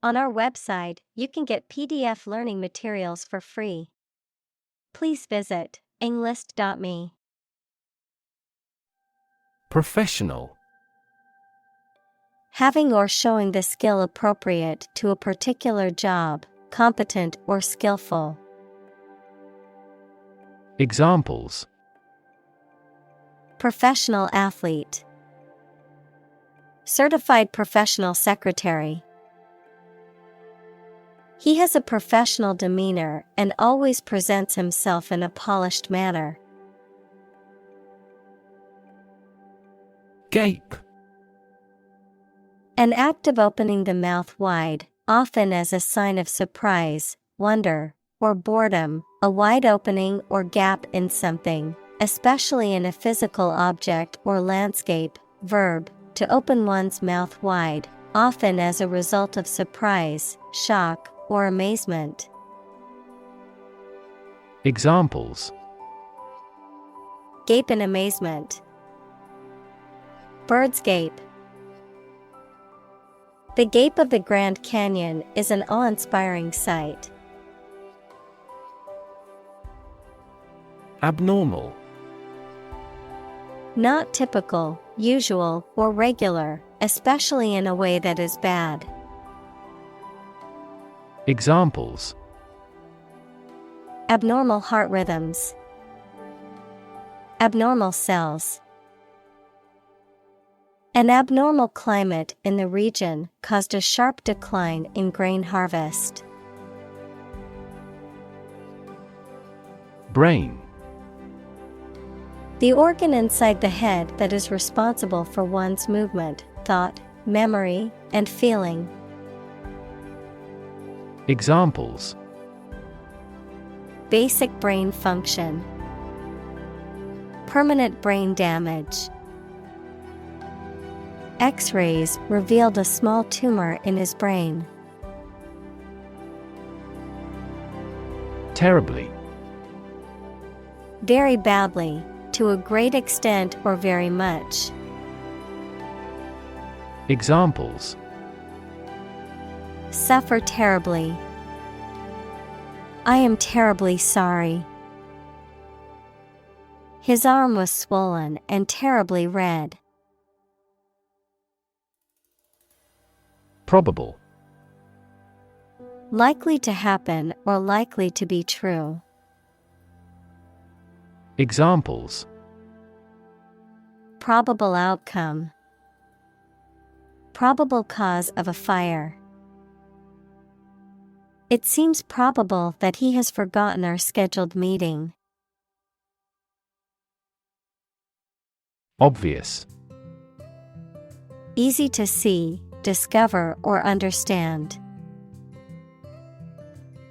On our website, you can get PDF learning materials for free. Please visit englist.me. Professional. Having or showing the skill appropriate to a particular job, competent or skillful. Examples: Professional athlete. Certified professional secretary. He has a professional demeanor and always presents himself in a polished manner. Gape. An act of opening the mouth wide, often as a sign of surprise, wonder, or boredom, a wide opening or gap in something, especially in a physical object or landscape. Verb, to open one's mouth wide, often as a result of surprise, shock, or amazement. Examples: Gape in amazement. Bird's gape. The gape of the Grand Canyon is an awe-inspiring sight. Abnormal. Not typical, usual, or regular, especially in a way that is bad. Examples: Abnormal heart rhythms. Abnormal cells. An abnormal climate in the region caused a sharp decline in grain harvest. Brain. The organ inside the head that is responsible for one's movement, thought, memory, and feeling. Examples: Basic brain function. Permanent brain damage. X-rays revealed a small tumor in his brain. Terribly. Very badly, to a great extent or very much. Examples: Suffer terribly. I am terribly sorry. His arm was swollen and terribly red. Probable. Likely to happen or likely to be true. Examples: Probable outcome. Probable cause of a fire. It seems probable that he has forgotten our scheduled meeting. Obvious. Easy to see, discover, or understand.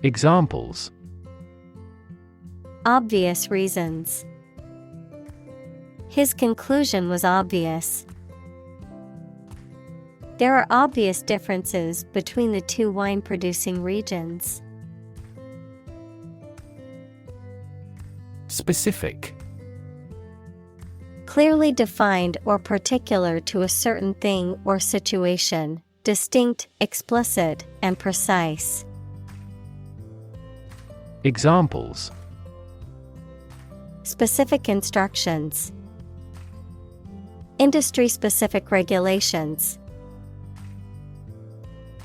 Examples: Obvious reasons. His conclusion was obvious. There are obvious differences between the two wine-producing regions. Specific. Clearly defined or particular to a certain thing or situation, distinct, explicit, and precise. Examples: Specific instructions. Industry-specific regulations.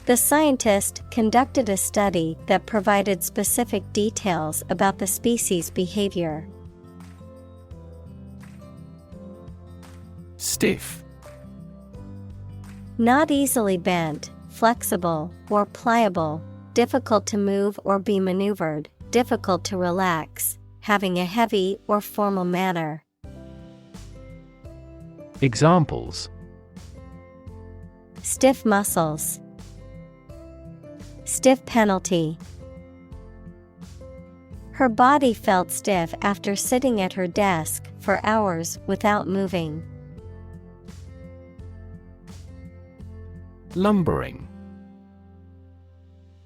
The scientist conducted a study that provided specific details about the species' behavior. Stiff. Not easily bent, flexible, or pliable, difficult to move or be maneuvered, difficult to relax, having a heavy or formal manner. Examples: Stiff muscles. Stiff penalty. Her body felt stiff after sitting at her desk for hours without moving. Lumbering.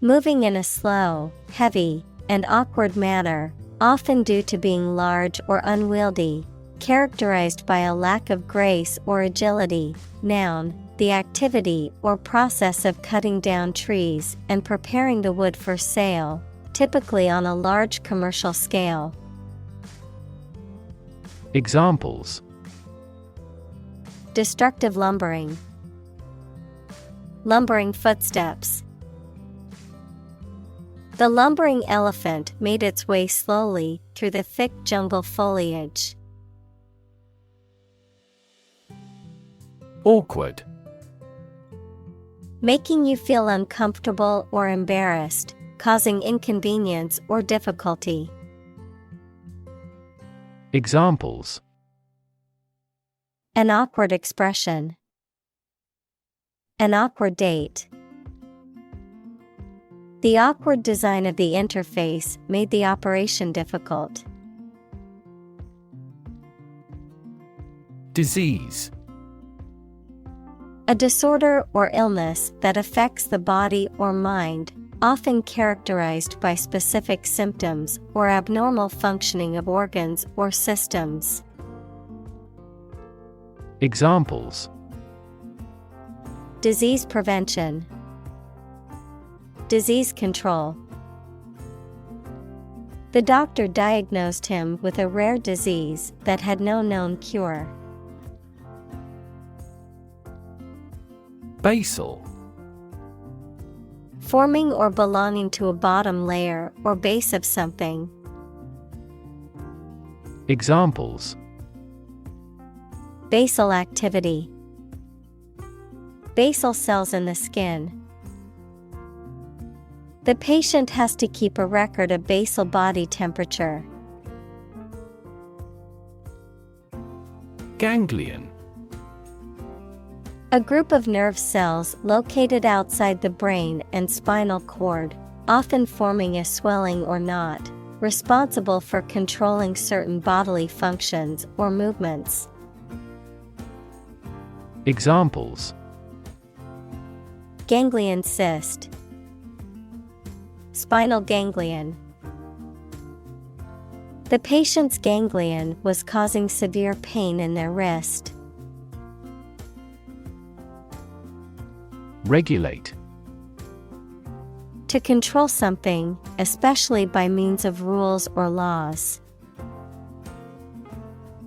Moving in a slow, heavy, and awkward manner, often due to being large or unwieldy, characterized by a lack of grace or agility. Noun, the activity or process of cutting down trees and preparing the wood for sale, typically on a large commercial scale. Examples: destructive lumbering, lumbering footsteps. The lumbering elephant made its way slowly through the thick jungle foliage. Awkward. Making you feel uncomfortable or embarrassed, causing inconvenience or difficulty. Examples: an awkward expression, an awkward date. The awkward design of the interface made the operation difficult. Disease. A disorder or illness that affects the body or mind, often characterized by specific symptoms or abnormal functioning of organs or systems. Examples: disease prevention, disease control. The doctor diagnosed him with a rare disease that had no known cure. Basal. Forming or belonging to a bottom layer or base of something. Examples: basal activity, basal cells in the skin. The patient has to keep a record of basal body temperature. Ganglion. A group of nerve cells located outside the brain and spinal cord, often forming a swelling or knot, responsible for controlling certain bodily functions or movements. Examples: ganglion cyst, spinal ganglion. The patient's ganglion was causing severe pain in their wrist. Regulate. To control something, especially by means of rules or laws.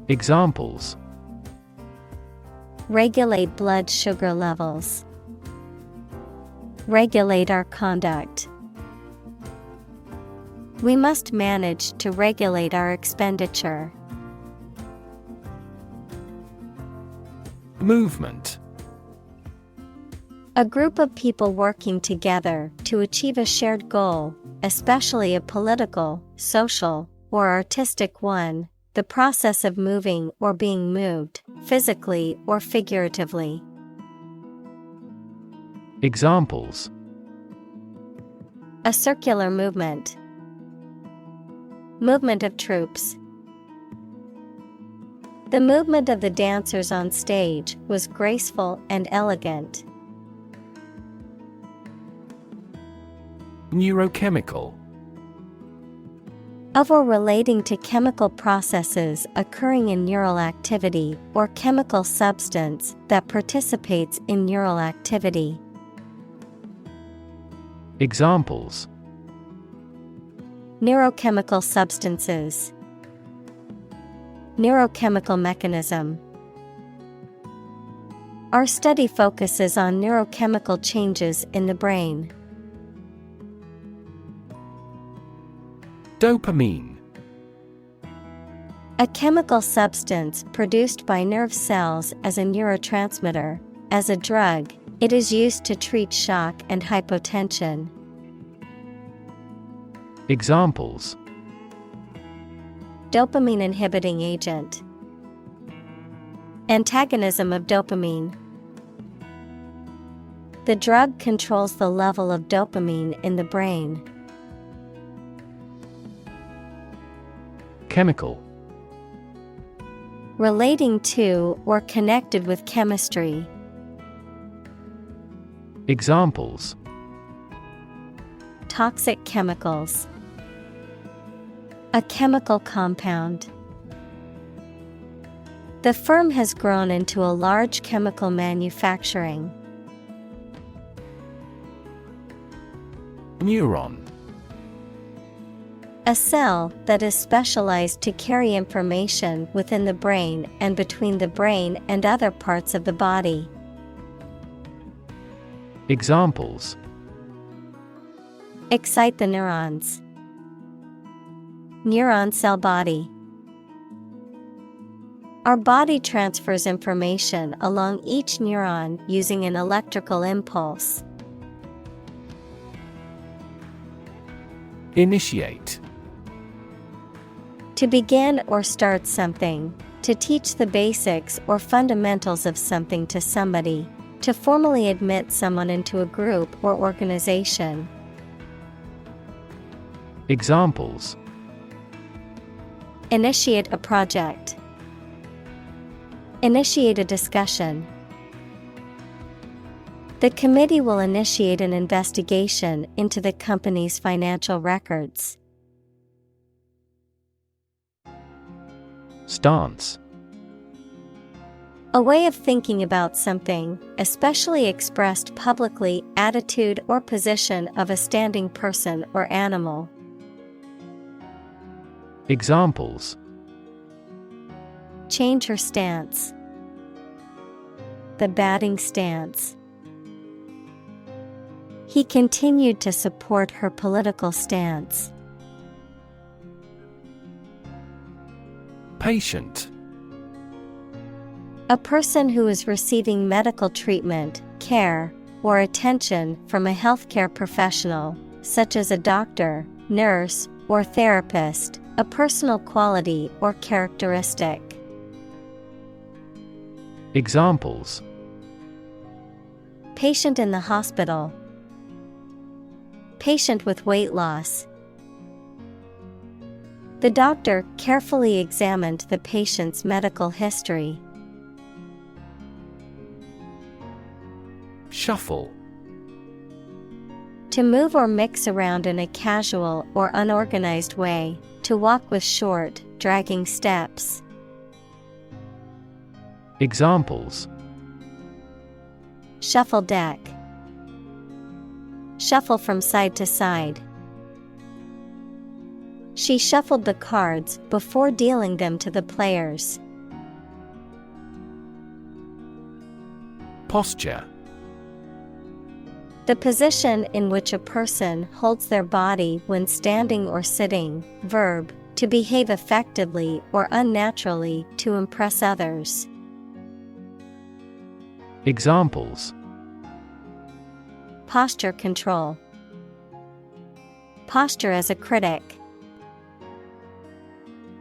Examples: regulate blood sugar levels, regulate our conduct. We must manage to regulate our expenditure. Movement. A group of people working together to achieve a shared goal, especially a political, social, or artistic one, the process of moving or being moved, physically or figuratively. Examples: a circular movement, movement of troops. The movement of the dancers on stage was graceful and elegant. Neurochemical. Of or relating to chemical processes occurring in neural activity or chemical substance that participates in neural activity. Examples: neurochemical substances, neurochemical mechanism. Our study focuses on neurochemical changes in the brain. Dopamine. A chemical substance produced by nerve cells as a neurotransmitter. As a drug, it is used to treat shock and hypotension. Examples: dopamine inhibiting agent, antagonism of dopamine. The drug controls the level of dopamine in the brain. Chemical. Relating to or connected with chemistry. Examples: toxic chemicals, a chemical compound. The firm has grown into a large chemical manufacturing. Neuron. A cell that is specialized to carry information within the brain and between the brain and other parts of the body. Examples: Excite the neurons. Neuron cell body. Our body transfers information along each neuron using an electrical impulse. Initiate. To begin or start something, to teach the basics or fundamentals of something to somebody, to formally admit someone into a group or organization. Examples: Initiate a project. Initiate a discussion. The committee will initiate an investigation into the company's financial records. Stance. A way of thinking about something, especially expressed publicly, attitude or position of a standing person or animal. Examples: Change her stance. The batting stance. He continued to support her political stance. Patient. A person who is receiving medical treatment, care, or attention from a healthcare professional, such as a doctor, nurse, or therapist, a personal quality or characteristic. Examples: Patient in the hospital. Patient with weight loss. The doctor carefully examined the patient's medical history. Shuffle. To move or mix around in a casual or unorganized way, to walk with short, dragging steps. Examples: Shuffle deck. Shuffle from side to side. She shuffled the cards before dealing them to the players. Posture. The position in which a person holds their body when standing or sitting. Verb, to behave effectively or unnaturally to impress others. Examples: Posture control. Posture as a critic.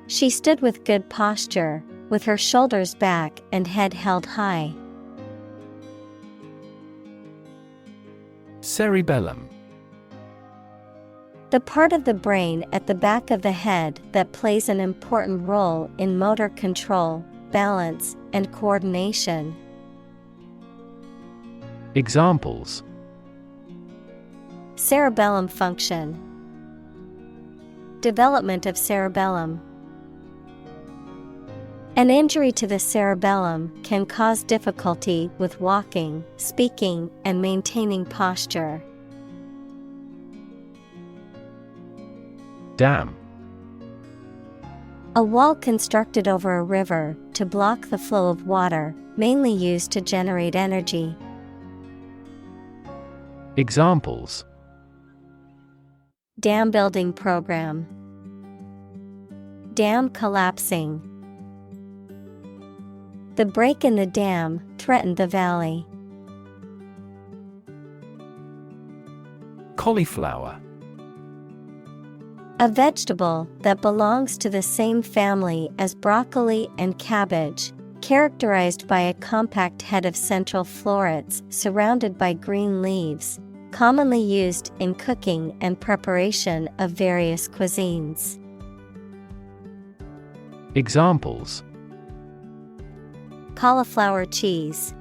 She stood with good posture, with her shoulders back and head held high. Cerebellum. The part of the brain at the back of the head that plays an important role in motor control, balance, and coordination. Examples: Cerebellum function. Development of cerebellum. An injury to the cerebellum can cause difficulty with walking, speaking, and maintaining posture. Dam. A wall constructed over a river to block the flow of water, mainly used to generate energy. Examples: Dam building program. Dam collapsing. The break in the dam threatened the valley. Cauliflower. A vegetable that belongs to the same family as broccoli and cabbage, characterized by a compact head of central florets surrounded by green leaves, commonly used in cooking and preparation of various cuisines. Examples: Cauliflower cheese.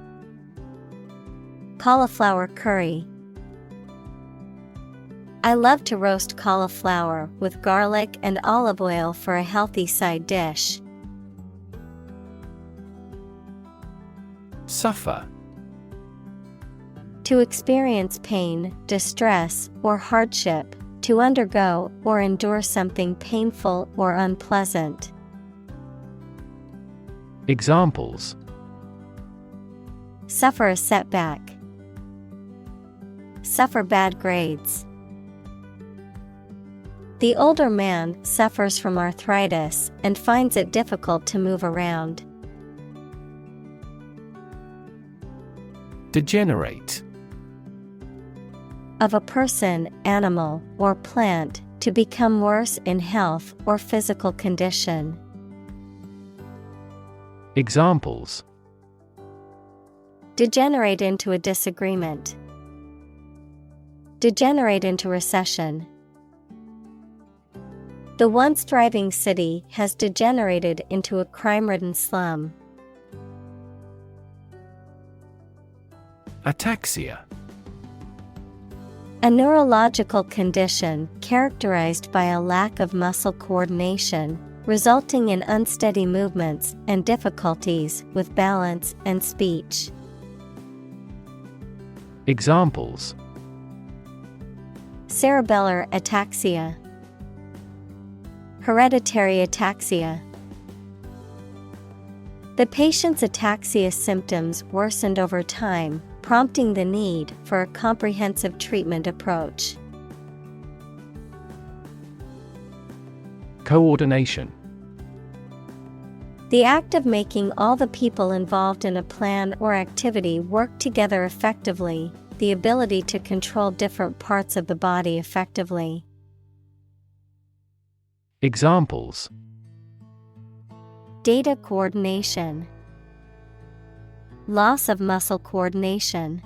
Cauliflower curry. I love to roast cauliflower with garlic and olive oil for a healthy side dish. Suffer. To experience pain, distress, or hardship, to undergo or endure something painful or unpleasant. Examples: Suffer a setback. Suffer bad grades. The older man suffers from arthritis and finds it difficult to move around. Degenerate. Of a person, animal, or plant, to become worse in health or physical condition. Examples: degenerate into a disagreement. Degenerate into recession. The once thriving city has degenerated into a crime-ridden slum. Ataxia. A neurological condition characterized by a lack of muscle coordination, resulting in unsteady movements and difficulties with balance and speech. Examples: cerebellar ataxia. Hereditary ataxia. The patient's ataxia symptoms worsened over time, prompting the need for a comprehensive treatment approach. Coordination. The act of making all the people involved in a plan or activity work together effectively, the ability to control different parts of the body effectively. Examples: data coordination. Loss of muscle coordination.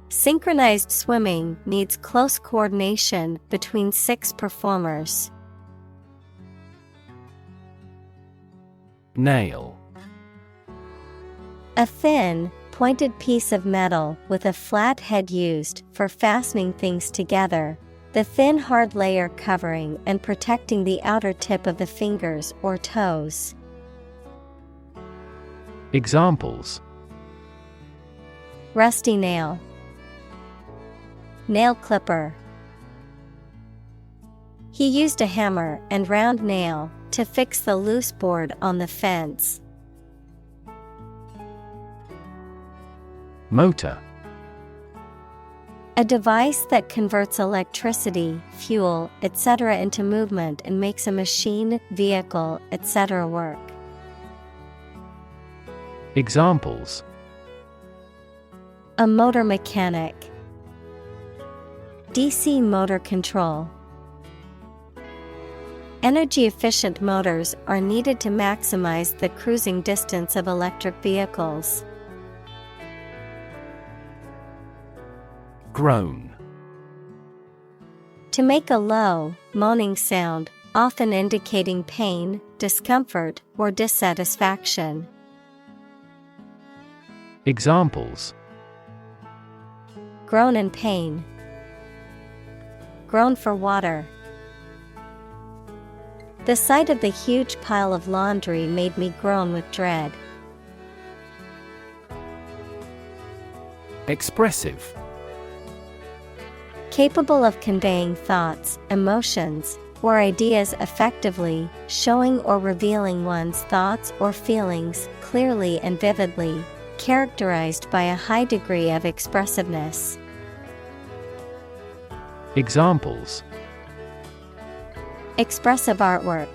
Synchronized swimming needs close coordination between 6 performers. Nail. A thin, pointed piece of metal with a flat head used for fastening things together, the thin hard layer covering and protecting the outer tip of the fingers or toes. Examples: rusty nail. Nail clipper. He used a hammer and round nail to fix the loose board on the fence. Motor. A device that converts electricity, fuel, etc. into movement and makes a machine, vehicle, etc. work. Examples: a motor mechanic. DC motor control. Energy-efficient motors are needed to maximize the cruising distance of electric vehicles. Groan. To make a low, moaning sound, often indicating pain, discomfort, or dissatisfaction. Examples: groan in pain. Groan for water. The sight of the huge pile of laundry made me groan with dread. Expressive. Capable of conveying thoughts, emotions, or ideas effectively, showing or revealing one's thoughts or feelings clearly and vividly, characterized by a high degree of expressiveness. Examples: expressive artwork.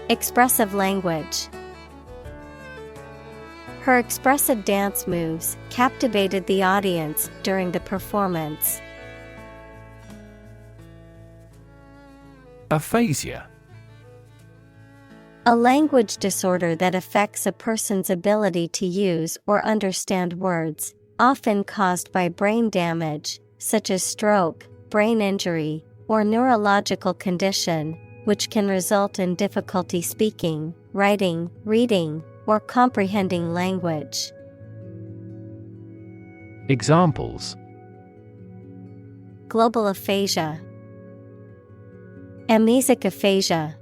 Expressive language. Her expressive dance moves captivated the audience during the performance. Aphasia. A language disorder that affects a person's ability to use or understand words, often caused by brain damage, such as stroke, brain injury, or neurological condition, which can result in difficulty speaking, writing, reading, or comprehending language. Examples: global aphasia. Amnesic aphasia.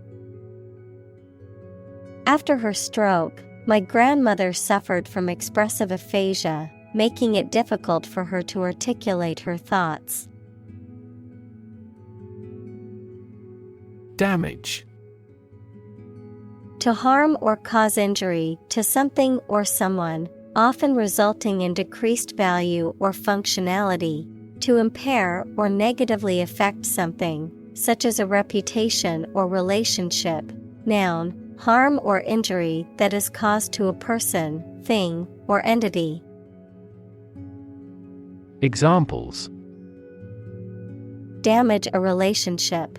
After her stroke, My grandmother suffered from expressive aphasia, making it difficult for her to articulate her thoughts. Damage. To harm or cause injury to something or someone, often resulting in decreased value or functionality. To impair or negatively affect something, such as a reputation or relationship. Noun, harm or injury that is caused to a person, thing, or entity. Examples. Damage a relationship.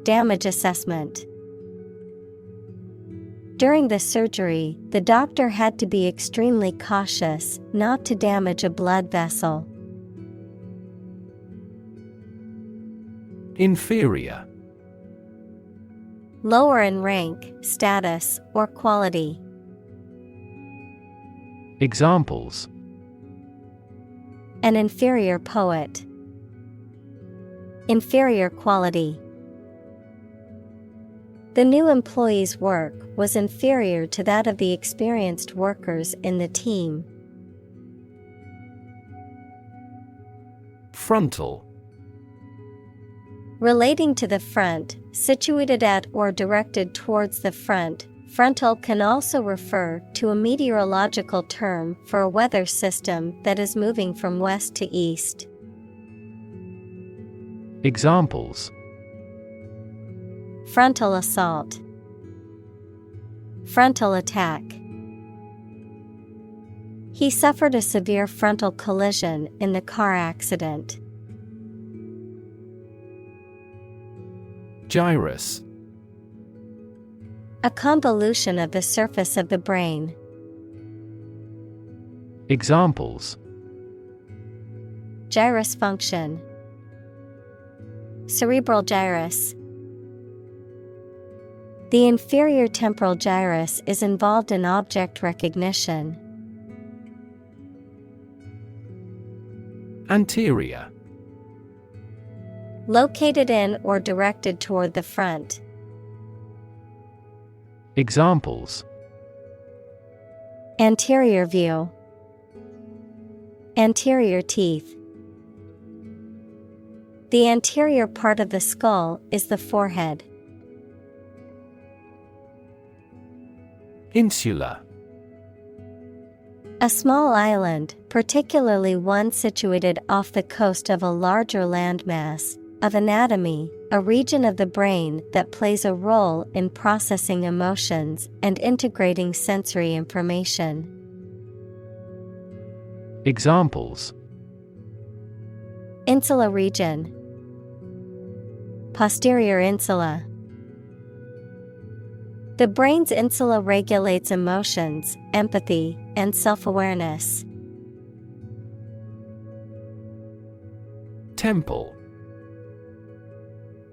Damage assessment. During the surgery, the doctor had to be extremely cautious not to damage a blood vessel. Inferior. Lower in rank, status, or quality. Examples. An inferior poet. Inferior quality. The new employee's work was inferior to that of the experienced workers in the team. Frontal. Relating to the front, situated at or directed towards the front. Frontal can also refer to a meteorological term for a weather system that is moving from west to east. Examples. Frontal assault. Frontal attack. He suffered a severe frontal collision in the car accident. Gyrus. A convolution of the surface of the brain. Examples. Gyrus function. Cerebral gyrus. The inferior temporal gyrus is involved in object recognition. Anterior. Located in or directed toward the front. Examples. Anterior view. Anterior teeth. The anterior part of the skull is the forehead. Insula. A small island, particularly one situated off the coast of a larger landmass. Of anatomy, a region of the brain that plays a role in processing emotions and integrating sensory information. Examples. Insula region. Posterior insula. The brain's insula regulates emotions, empathy, and self-awareness. Temple.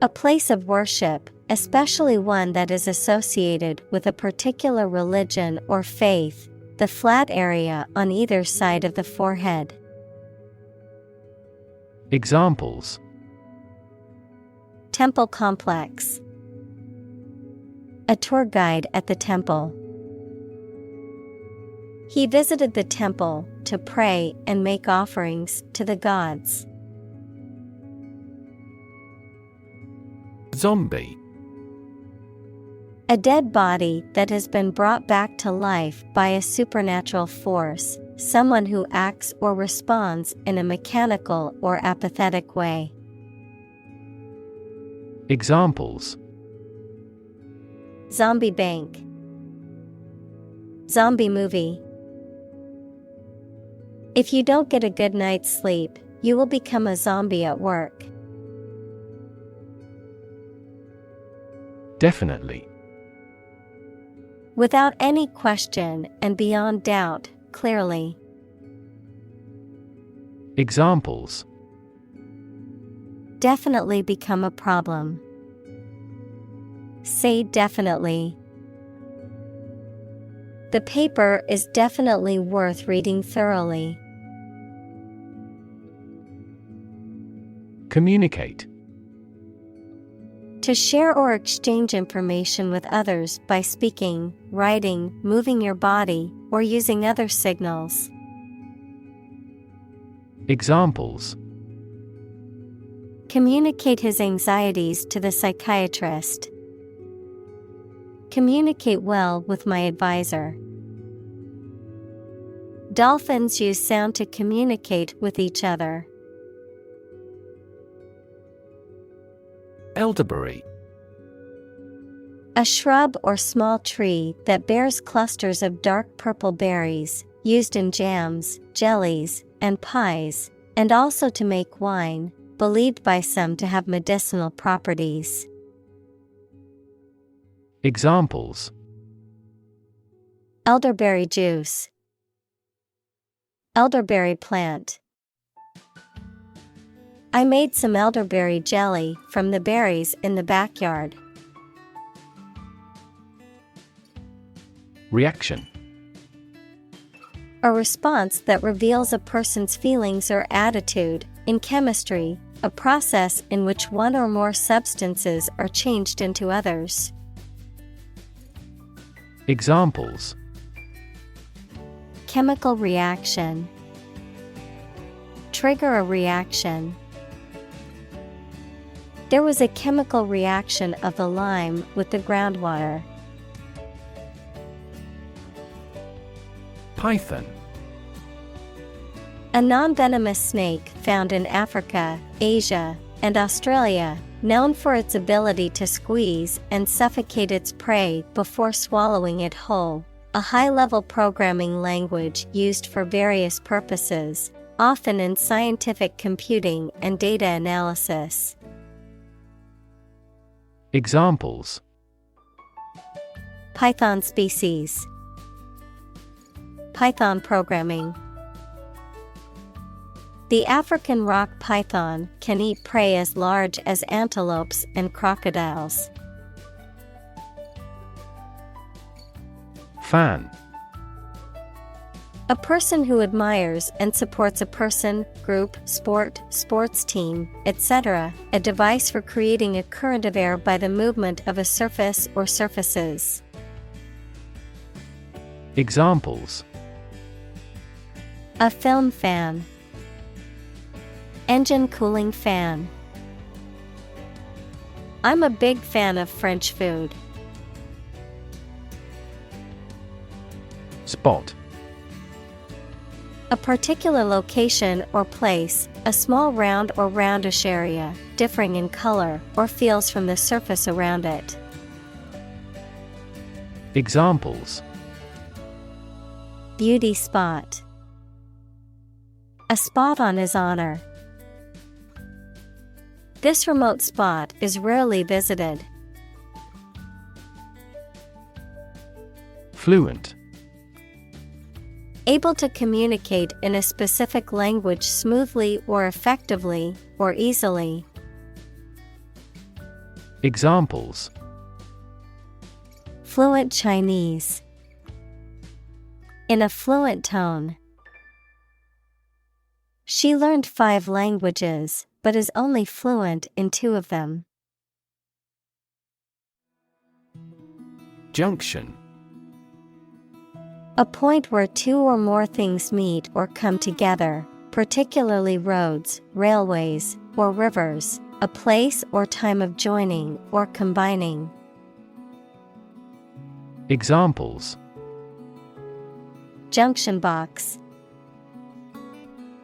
A place of worship, especially one that is associated with a particular religion or faith, the flat area on either side of the forehead. Examples. Temple complex. A tour guide at the temple. He visited the temple to pray and make offerings to the gods. Zombie. A dead body that has been brought back to life by a supernatural force, someone who acts or responds in a mechanical or apathetic way. Examples. Zombie bank. Zombie movie. If you don't get a good night's sleep, you will become a zombie at work. Definitely. Without any question and beyond doubt, clearly. Examples. Definitely become a problem. Say definitely. The paper is definitely worth reading thoroughly. Communicate. To share or exchange information with others by speaking, writing, moving your body, or using other signals. Examples: Communicate his anxieties to the psychiatrist. Communicate well with my advisor. Dolphins use sound to communicate with each other. Elderberry. A shrub or small tree that bears clusters of dark purple berries, used in jams, jellies, and pies, and also to make wine, believed by some to have medicinal properties. Examples: Elderberry juice. Elderberry plant. I made some elderberry jelly from the berries in the backyard. Reaction. A response that reveals a person's feelings or attitude. In chemistry, a process in which one or more substances are changed into others. Examples: Chemical reaction. Trigger a reaction. There was a chemical reaction of the lime with the groundwater. Python. A non-venomous snake found in Africa, Asia, and Australia, known for its ability to squeeze and suffocate its prey before swallowing it whole. A high-level programming language used for various purposes, often in scientific computing and data analysis. Examples: Python species. Python programming. The African rock python can eat prey as large as antelopes and crocodiles. Fan. A person who admires and supports a person, group, sport, sports team, etc. A device for creating a current of air by the movement of a surface or surfaces. Examples: A film fan. Engine cooling fan. I'm a big fan of French food. Spot. A particular location or place, a small round or roundish area, differing in color or feels from the surface around it. Examples: Beauty spot. A spot on his honor. This remote spot is rarely visited. Fluent. Able to communicate in a specific language smoothly or effectively, or easily. Examples: Fluent Chinese. In a fluent tone. She learned 5 languages, but is only fluent in 2 of them. Junction. A point where 2 or more things meet or come together, particularly roads, railways, or rivers, a place or time of joining or combining. Examples: Junction box.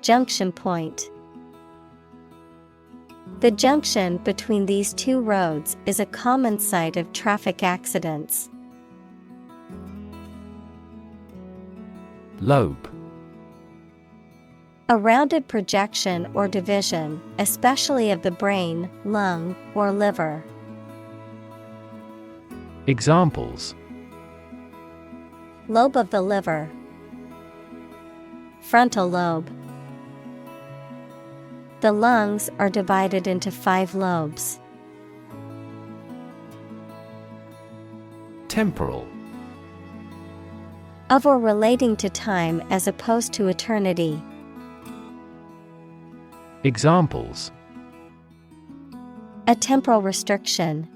Junction point. The junction between these 2 roads is a common site of traffic accidents. Lobe. A rounded projection or division, especially of the brain, lung, or liver. Examples: Lobe of the liver. Frontal lobe. The lungs are divided into 5 lobes. Temporal. Of or relating to time as opposed to eternity. Examples: A temporal restriction.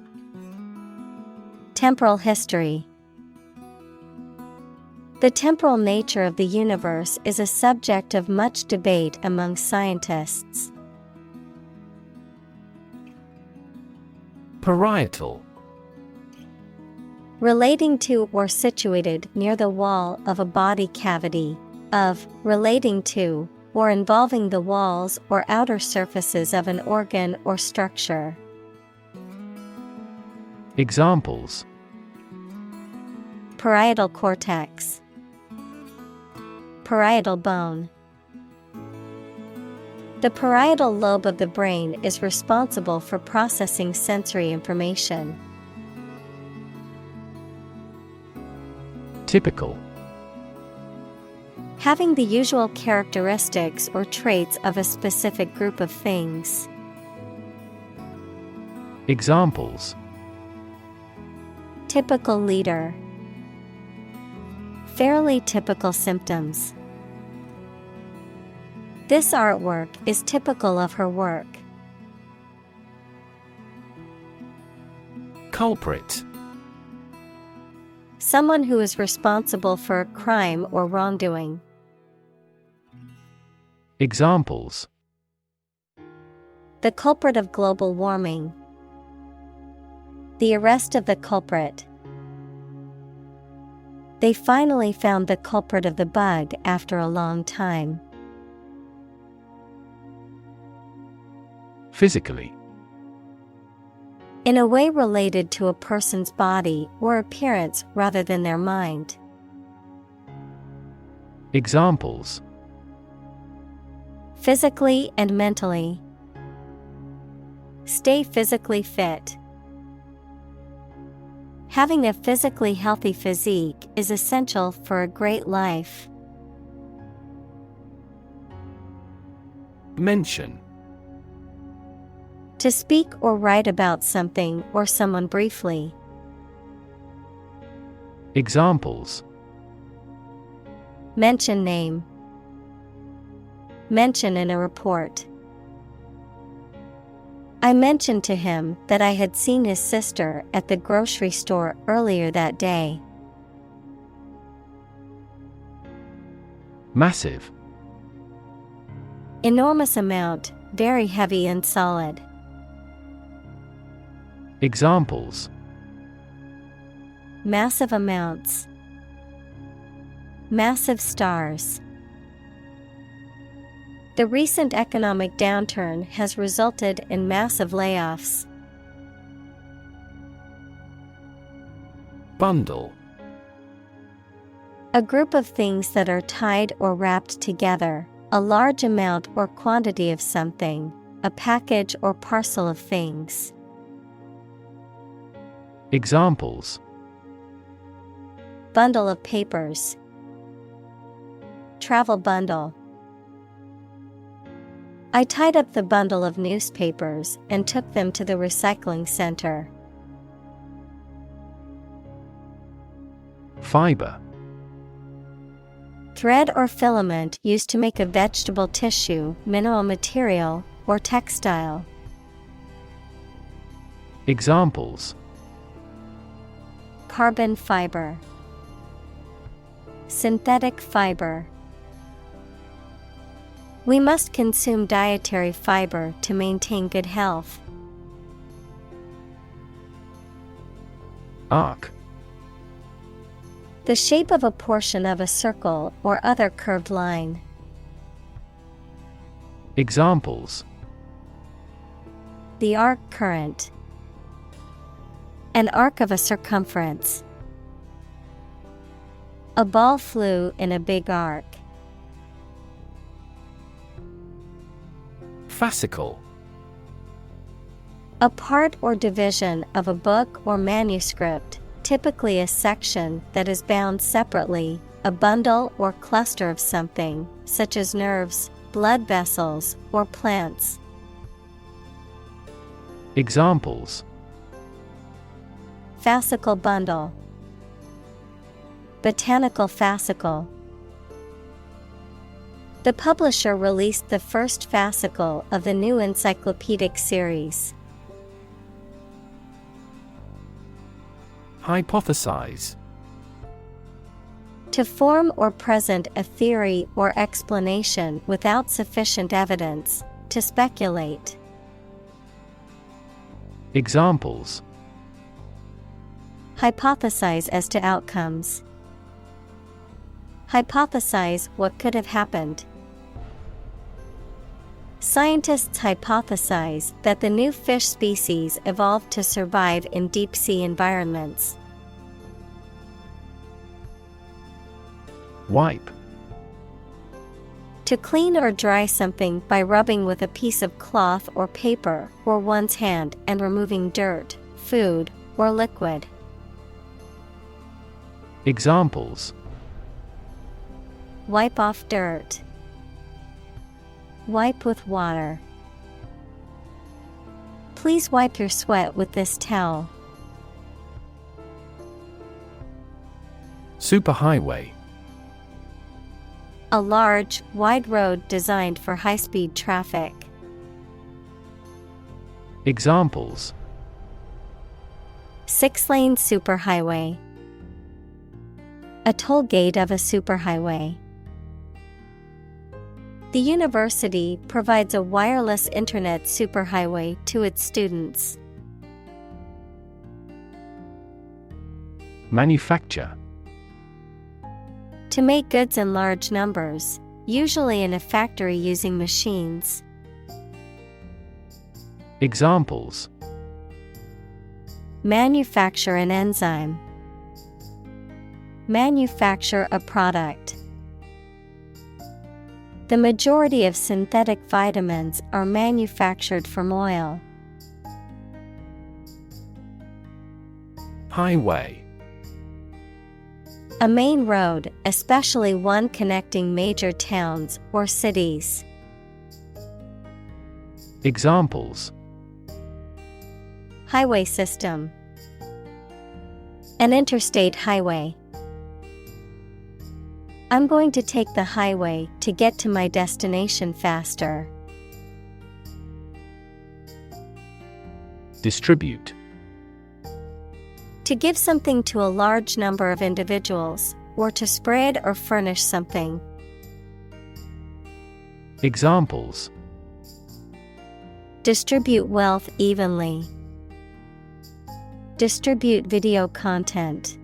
Temporal history. The temporal nature of the universe is a subject of much debate among scientists. Parietal. Relating to or situated near the wall of a body cavity, of, relating to, or involving the walls or outer surfaces of an organ or structure. Examples: Parietal cortex. Parietal bone. The parietal lobe of the brain is responsible for processing sensory information. Typical. Having the usual characteristics or traits of a specific group of things. Examples: Typical leader. Fairly typical symptoms. This artwork is typical of her work. Culprit. Someone who is responsible for a crime or wrongdoing. Examples: The culprit of global warming. The arrest of the culprit. They finally found the culprit of the bug after a long time. Physically. In a way related to a person's body or appearance rather than their mind. Examples: Physically and mentally. Stay physically fit. Having a physically healthy physique is essential for a great life. Mention. To speak or write about something or someone briefly. Examples: Mention name. Mention in a report. I mentioned to him that I had seen his sister at the grocery store earlier that day. Massive. Enormous amount, very heavy and solid. Examples: Massive amounts. Massive stars. The recent economic downturn has resulted in massive layoffs. Bundle. A group of things that are tied or wrapped together, a large amount or quantity of something, a package or parcel of things. Examples: Bundle of papers. Travel bundle. I tied up the bundle of newspapers and took them to the recycling center. Fiber. Thread or filament used to make a vegetable tissue, mineral material, or textile. Examples: Carbon fiber. Synthetic fiber. We must consume dietary fiber to maintain good health. Arc. The shape of a portion of a circle or other curved line. Examples: The arc current. An arc of a circumference. A ball flew in a big arc. Fascicle. A part or division of a book or manuscript, typically a section that is bound separately, a bundle or cluster of something, such as nerves, blood vessels, or plants. Examples: Fascicle bundle. Botanical fascicle. The publisher released the first fascicle of the new encyclopedic series. Hypothesize. To form or present a theory or explanation without sufficient evidence, to speculate. Examples: Hypothesize as to outcomes. Hypothesize what could have happened. Scientists hypothesize that the new fish species evolved to survive in deep-sea environments. Wipe. To clean or dry something by rubbing with a piece of cloth or paper or one's hand and removing dirt, food, or liquid. Examples: Wipe off dirt. Wipe with water. Please wipe your sweat with this towel. Superhighway. A large, wide road designed for high-speed traffic. Examples: 6-lane superhighway. A toll gate of a superhighway. The university provides a wireless internet superhighway to its students. Manufacture. To make goods in large numbers, usually in a factory using machines. Examples: Manufacture an enzyme. Manufacture a product. The majority of synthetic vitamins are manufactured from oil. Highway. A main road, especially one connecting major towns or cities. Examples: Highway system. An interstate highway. I'm going to take the highway to get to my destination faster. Distribute. To give something to a large number of individuals, or to spread or furnish something. Examples: Distribute wealth evenly. Distribute video content.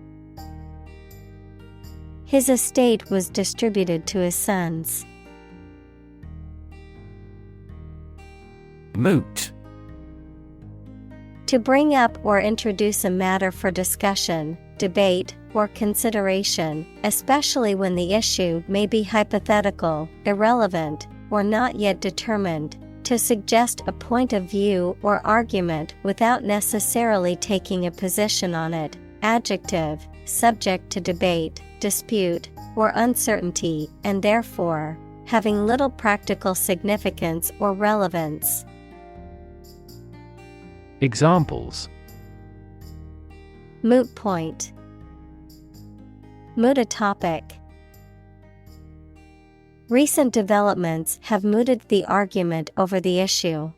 His estate was distributed to his sons. Moot. To bring up or introduce a matter for discussion, debate, or consideration, especially when the issue may be hypothetical, irrelevant, or not yet determined, to suggest a point of view or argument without necessarily taking a position on it. Adjective, subject to debate, dispute, or uncertainty, and therefore, having little practical significance or relevance. Examples: Moot point. Moot a topic. Recent developments have mooted the argument over the issue.